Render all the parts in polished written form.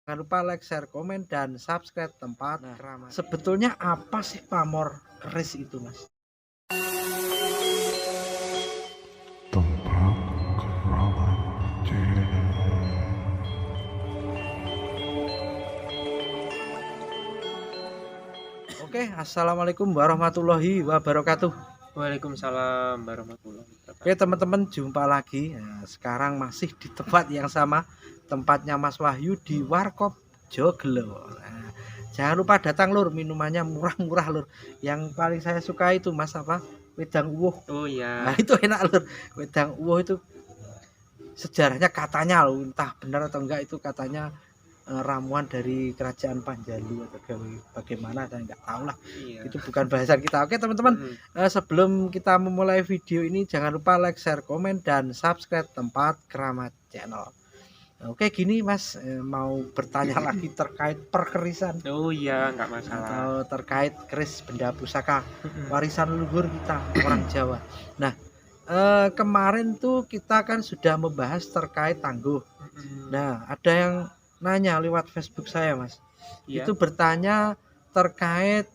Jangan lupa like, share, komen, dan subscribe tempat Nah, keramat. Sebetulnya apa sih pamor keris itu, Mas? Tempat keramat channel. Oke, assalamualaikum warahmatullahi wabarakatuh. Waalaikumsalam warahmatullahi wabarakatuh. Oke, teman-teman, jumpa lagi. Nah, sekarang masih di tempat yang sama, tempatnya Mas Wahyu di Warkop Joglo. Nah, jangan lupa datang lur, minumannya murah-murah lur. Yang paling saya suka itu Mas apa? Wedang uwuh. Oh Nah, iya, itu enak lur. Wedang uwuh itu sejarahnya katanya loh, entah benar atau enggak, itu katanya ramuan dari kerajaan Panjalu atau bagaimana, saya nggak tahu lah, iya. itu bukan bahasan kita. Oke teman-teman, sebelum kita memulai video ini jangan lupa like, share, komen, dan subscribe tempat keramat channel. Oke, gini Mas, mau bertanya lagi terkait perkerisan Oh iya, nggak masalah. atau terkait keris benda pusaka warisan leluhur kita orang Jawa. Nah, kemarin tuh kita kan sudah membahas terkait tangguh. Nah, ada yang nanya lewat Facebook saya, Mas. Iya, Itu bertanya terkait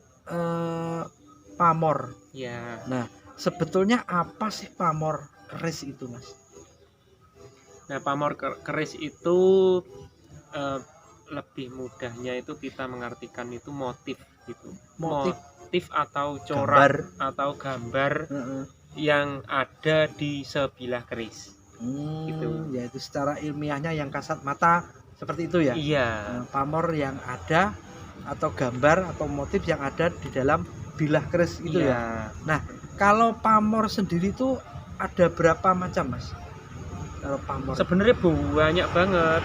pamor. iya. Nah, sebetulnya apa sih pamor keris itu, Mas? Nah, pamor keris itu eh, lebih mudahnya itu kita mengartikan itu motif gitu. Motif, Motif atau corak gambar. atau gambar Heeh. yang ada di sebilah keris. Gitu. Yaitu secara ilmiahnya yang kasat mata seperti itu ya. Iya, Pamor yang ada atau gambar atau motif yang ada di dalam bilah keris itu ya. iya. Nah, kalau pamor sendiri itu ada berapa macam, Mas? Kalau pamor. Sebenarnya banyak banget.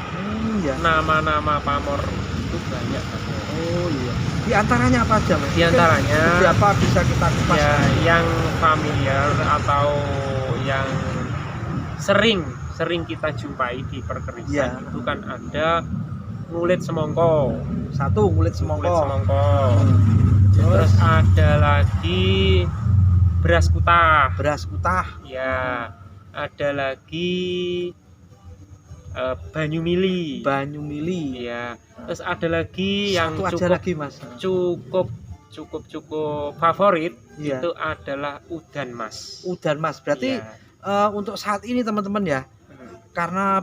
Ya. Nama-nama pamor itu banyak banget. Oh iya. Di antaranya apa aja, Mas? Di antaranya berapa bisa kita kupas? ya yang familiar atau yang sering kita jumpai di perkerisan Ya. itu kan ada ngulit semongko. Satu, kulit Ngulit semongko. semongko. Terus Terus ada lagi beras kutah. beras kutah. Ya, ada lagi banyu mili. Banyu mili. Ya, terus ada lagi yang Satu aja cukup lagi, Mas. cukup favorit. Iya. Itu adalah udan mas. Udan, Mas. Berarti Iya. untuk saat ini teman-teman ya, karena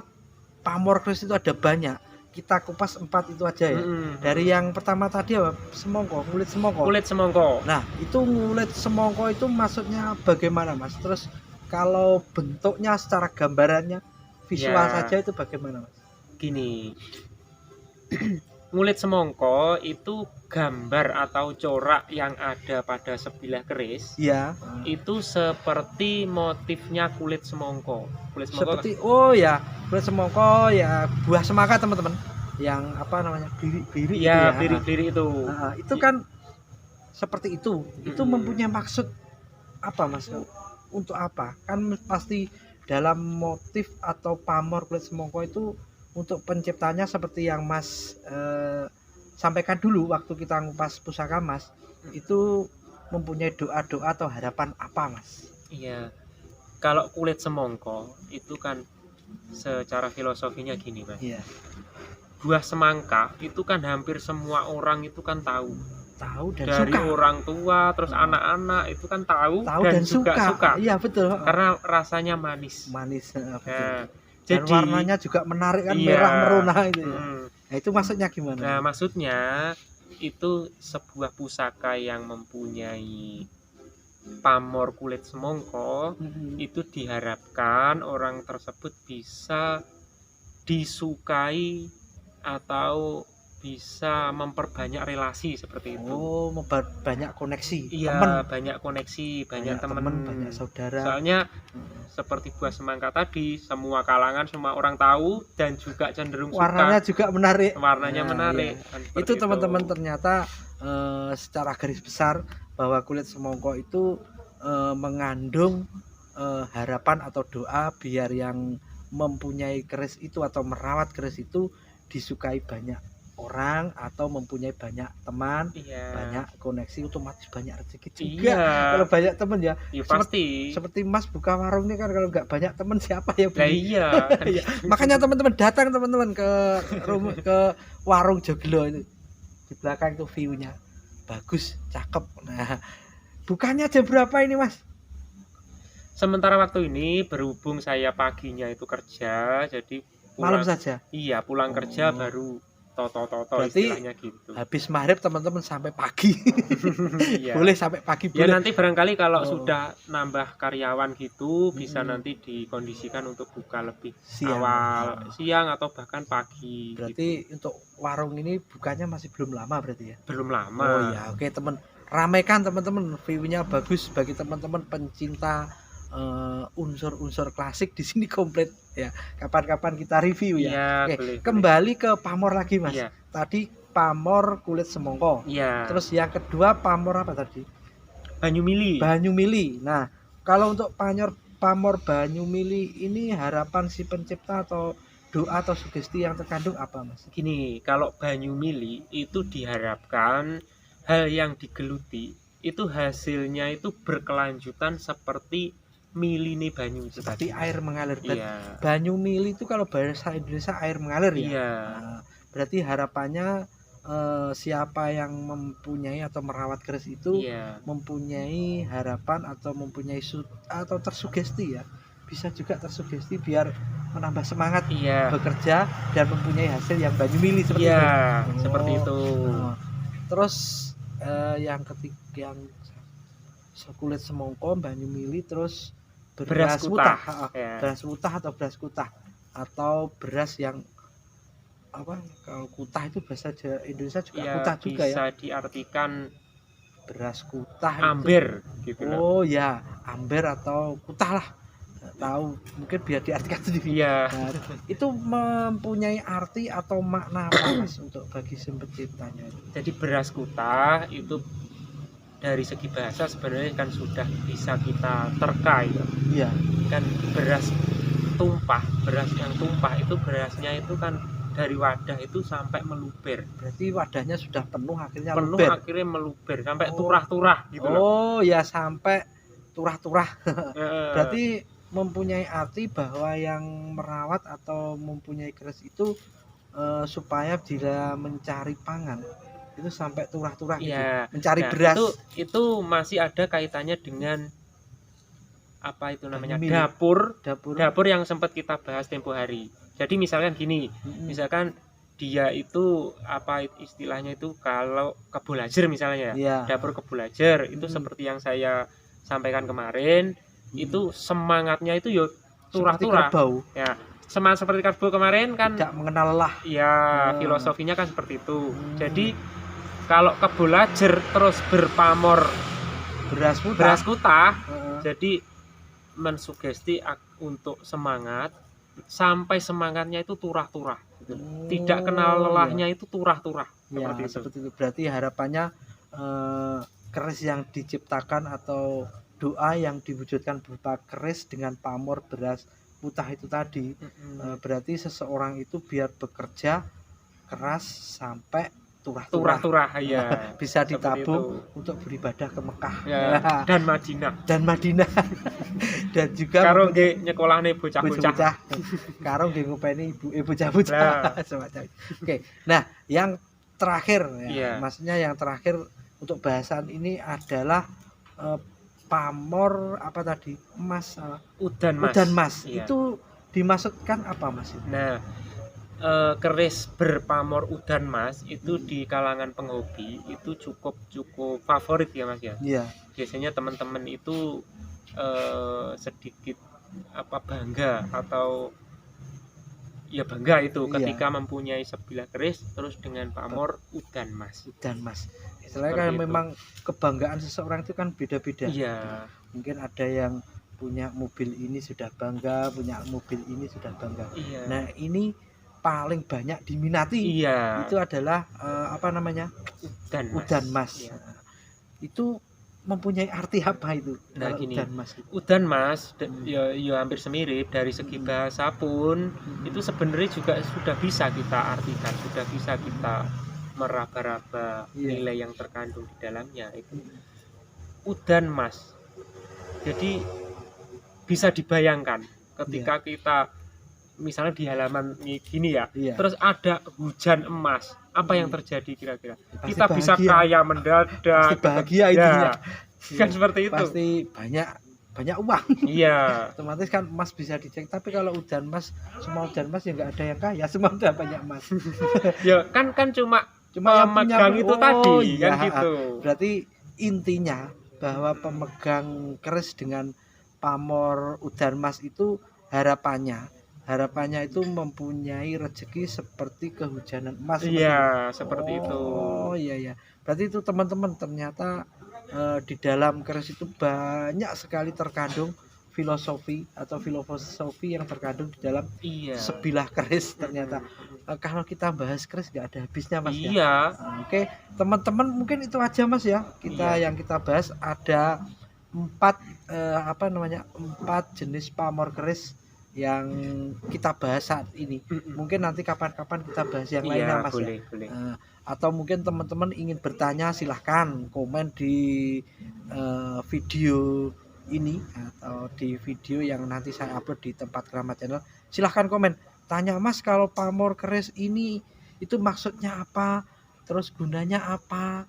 pamor keris itu ada banyak, kita kupas 4 itu aja ya. Dari yang pertama tadi apa? Semongko, kulit semongko. Kulit semongko. Nah, itu kulit semongko itu maksudnya bagaimana, Mas? Terus kalau bentuknya secara gambarannya visual Ya. saja itu bagaimana, Mas? Gini, ngulit semongko itu gambar atau corak yang ada pada sebilah keris. Iya. Itu seperti motifnya kulit semongko. Kulit semongko Seperti oh ya, kulit semongko ya, buah semangka teman-teman. Yang apa namanya? Biri-biri itu ya ya. biri-biri itu. Itu kan seperti itu. Itu mempunyai maksud apa, Mas? Untuk apa? Kan pasti dalam motif atau pamor kulit semongko itu untuk penciptanya seperti yang Mas sampaikan dulu waktu kita ngupas pusaka Mas, itu mempunyai doa-doa atau harapan apa, Mas? Iya. Kalau kulit semongko itu kan secara filosofinya gini, Mas. Iya. Buah semangka itu kan hampir semua orang itu kan tahu. Tahu dan Dari suka. orang tua terus anak-anak itu kan tahu Dan juga suka. Iya, betul. Karena rasanya manis. Manis, betul. Nah, Dan jadi warnanya juga menarik kan, iya, merah merona itu ya. mm. Nah, itu maksudnya gimana? Nah, maksudnya itu sebuah pusaka yang mempunyai pamor kulit semongko. Itu diharapkan orang tersebut bisa disukai atau bisa memperbanyak relasi seperti itu. Oh, banyak koneksi. Iya, Temen. banyak koneksi, banyak teman, banyak saudara. Soalnya seperti buah semangka tadi, semua kalangan, semua orang tahu dan juga cenderung Warnanya suka. juga menarik. Warnanya Nah, menarik. iya. Kan Itu seperti teman-teman ternyata secara garis besar bahwa kulit semongko itu mengandung harapan atau doa biar yang mempunyai keris itu atau merawat keris itu disukai banyak orang atau mempunyai banyak teman, Iya. banyak koneksi, otomatis banyak rezeki juga. Iya. Kalau banyak teman ya, Ya pasti. seperti Mas buka warung ini kan, kalau nggak banyak teman siapa yang Lah beli? iya. Kan Iya. Makanya teman-teman datang teman-teman ke ke warung Joglo itu. Di belakang itu view-nya bagus, cakep. Nah, bukannya jam berapa ini Mas? Sementara waktu ini berhubung saya paginya itu kerja, jadi Malam pulang, saja. iya pulang kerja Oh. baru toto Berarti istilahnya gitu. Habis maghrib teman-teman sampai pagi. Iya. Boleh sampai pagi Ya boleh. nanti barangkali kalau Oh. sudah nambah karyawan gitu bisa Mm-mm. nanti dikondisikan untuk buka lebih Siang. awal, siang atau bahkan pagi. Berarti untuk warung ini bukannya masih belum lama berarti ya? Belum lama. Oh ya, oke teman. Ramaikan teman-teman, view-nya bagus bagi teman-teman pencinta unsur-unsur klasik di sini komplit ya. Kapan-kapan kita review ya. Iya, Oke, boleh. kembali ke pamor lagi Mas. Iya. Tadi pamor kulit semongko. Iya. Terus yang kedua pamor apa tadi? Banyu Mili. Banyu Mili. Nah, kalau untuk pamor Banyu Mili ini harapan si pencipta atau doa atau sugesti yang terkandung apa Mas? Gini, kalau Banyu Mili itu diharapkan hal yang digeluti itu hasilnya itu berkelanjutan seperti miline banyu itu Seperti tadi. air mengalir. Berarti Iya. Banyu Mili itu kalau bahasa Indonesia air mengalir ya. Iya. Nah, berarti harapannya siapa yang mempunyai atau merawat keris itu Iya. mempunyai harapan atau mempunyai atau tersugesti ya. Bisa juga tersugesti biar menambah semangat Iya. bekerja dan mempunyai hasil yang Banyu Mili seperti itu. Iya, Oh. seperti itu. Nah, terus yang ketiga yang kulit semongko, Banyu Mili, terus beras Beras kutah. kutah. Ya. Beras kutah atau beras kutah atau beras yang apa? Kalau kutah itu bahasa Indonesia juga Ya, kutah juga ya. bisa diartikan Beras kutah itu. amber gitu loh. Oh ya, amber atau kutah lah. Nggak tahu, mungkin biar diartikan sendiri. Iya. Nah, itu mempunyai arti atau makna apa Mas untuk bagi si penciptanya itu? Jadi beras kutah itu dari segi bahasa sebenarnya kan sudah bisa kita terka itu. Iya. Kan beras tumpah, beras yang tumpah itu berasnya itu kan dari wadah itu sampai meluber. Berarti wadahnya sudah penuh akhirnya Penuh luber. akhirnya meluber sampai Oh. turah-turah gitu loh. Oh ya, sampai turah-turah. Heeh. Berarti mempunyai arti bahwa yang merawat atau mempunyai keris itu supaya bila mencari pangan itu sampai turah-turah gitu. Iya. Mencari Nah, beras. itu masih ada kaitannya dengan apa itu namanya, Mili. dapur dapur. yang sempat kita bahas tempo hari. Jadi misalkan gini, Mm-mm. misalkan dia itu apa istilahnya itu kalau kebulajer misalnya ya, Iya. dapur kebulajer itu Mm-mm. seperti yang saya sampaikan kemarin, itu semangatnya itu ya seperti turah-turah kerbau, ya, semangat seperti kerbau kemarin kan tidak mengenal lelah. ya, Oh. filosofinya kan seperti itu. Hmm. Jadi kalau kebulajer terus berpamor Beras kutah. beras kutah, Heeh. jadi mensugesti untuk semangat sampai semangatnya itu turah-turah gitu. Tidak kenal lelahnya itu turah-turah Ya, seperti itu. seperti itu. Berarti harapannya keris yang diciptakan atau doa yang diwujudkan berupa keris dengan pamor beras kutah itu tadi, berarti seseorang itu biar bekerja keras sampai turah-turah. Turah-turah ya. Bisa Seperti ditabung itu. untuk beribadah ke Mekah Ya, dan Madinah. dan Madinah dan juga Karo nggih nyekolahne bocah-bocah. bocah-bocah karo nggih ngopeni ibu bocah-bocah semacam itu. Oke. Nah, yang terakhir ya, Iya. maksudnya yang terakhir untuk bahasan ini adalah pamor apa tadi? Emas Udan Mas. udan mas. Iya. Itu dimaksudkan apa Mas? Nah, keris berpamor udan mas itu di kalangan penghobi itu cukup favorit ya Mas ya. Iya. Biasanya teman-teman itu sedikit apa bangga atau ya bangga itu Iya. ketika mempunyai sebilah keris terus dengan pamor udan mas. Udan mas. Istilahnya Seperti kan itu. memang kebanggaan seseorang itu kan beda-beda. Iya. Mungkin ada yang punya mobil ini sudah bangga, punya mobil ini sudah bangga. Iya. Nah, ini paling banyak diminati Iya. itu adalah apa namanya? Udan mas. Udan mas. Iya. Itu mempunyai arti apa itu? Nah, Kalau gini. udan mas itu? Udan mas, ya hampir semirip dari segi bahasa pun itu sebenarnya juga sudah bisa kita artikan, sudah bisa kita meraba-raba Iya. nilai yang terkandung di dalamnya itu. Udan mas, jadi bisa dibayangkan ketika kita misalnya di halaman gini ya, Iya. terus ada hujan emas, apa yang terjadi kira-kira? Pasti Kita bisa bahagia. kaya mendadak, Pasti bahagia itu ya. kan seperti itu. Pasti banyak uang. Iya. Otomatis kan emas bisa dicek. Tapi kalau udan emas, semua udan emas ya nggak ada yang kaya, semua udah banyak emas. Ya kan cuma yang punya pemegang itu tadi iya. kan gitu. Berarti intinya bahwa pemegang keris dengan pamor udan emas itu harapannya itu mempunyai rezeki seperti kehujanan emas. Iya, seperti itu. Oh iya. Berarti itu teman-teman ternyata di dalam keris itu banyak sekali terkandung filosofi yang terkandung di dalam Iya. sebilah keris ternyata. Kalau kita bahas keris nggak ada habisnya mas ya. Iya. Oke, teman-teman mungkin itu aja mas ya. Yang kita bahas ada 4 jenis pamor keris yang kita bahas saat ini. Mungkin nanti kapan-kapan kita bahas yang lainnya mas boleh. ya. Atau mungkin teman-teman ingin bertanya silahkan komen di video ini atau di video yang nanti saya upload di tempat keramat channel. Silahkan komen, tanya mas kalau pamor keris ini itu maksudnya apa, terus gunanya apa,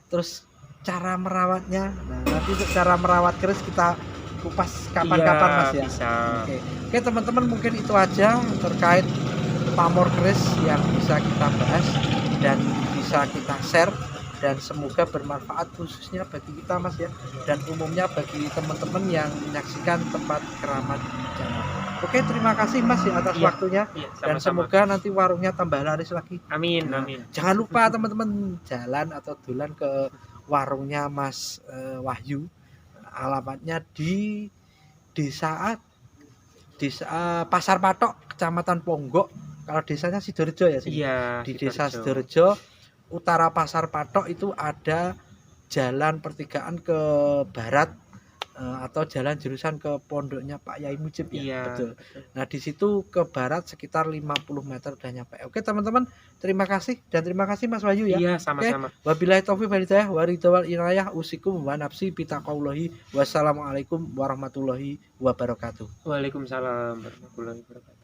terus cara merawatnya. Nah nanti untuk cara merawat keris kita kupas kapan-kapan mas ya. Bisa. Oke teman-teman mungkin itu aja terkait pamor keris yang bisa kita bahas dan bisa kita share, dan semoga bermanfaat khususnya bagi kita mas ya, dan umumnya bagi teman-teman yang menyaksikan tempat keramat channel. Oke, terima kasih mas ya atas waktunya, dan semoga nanti warungnya tambah laris lagi. Amin. Jangan lupa teman-teman jalan atau dolan ke warungnya Mas Wahyu. Alamatnya di desa Pasar Patok, Kecamatan Ponggok. Kalau desanya Sidorejo ya sini. Iya, Di desa Sidorejo, utara Pasar Patok itu ada jalan pertigaan ke barat, atau jalan jurusan ke pondoknya Pak Yai Mujib ya. Iya, betul. Nah di situ ke barat sekitar 50 meter udah nyampe. Oke teman-teman, terima kasih, dan terima kasih Mas Wahyu ya. Iya, sama-sama. Wabillahi taufiq wal hidayah wa ridha wal inayah, usikum wa nafsi bitaqwallahi. Wassalamualaikum warahmatullahi wabarakatuh. Waalaikumsalam warahmatullahi wabarakatuh.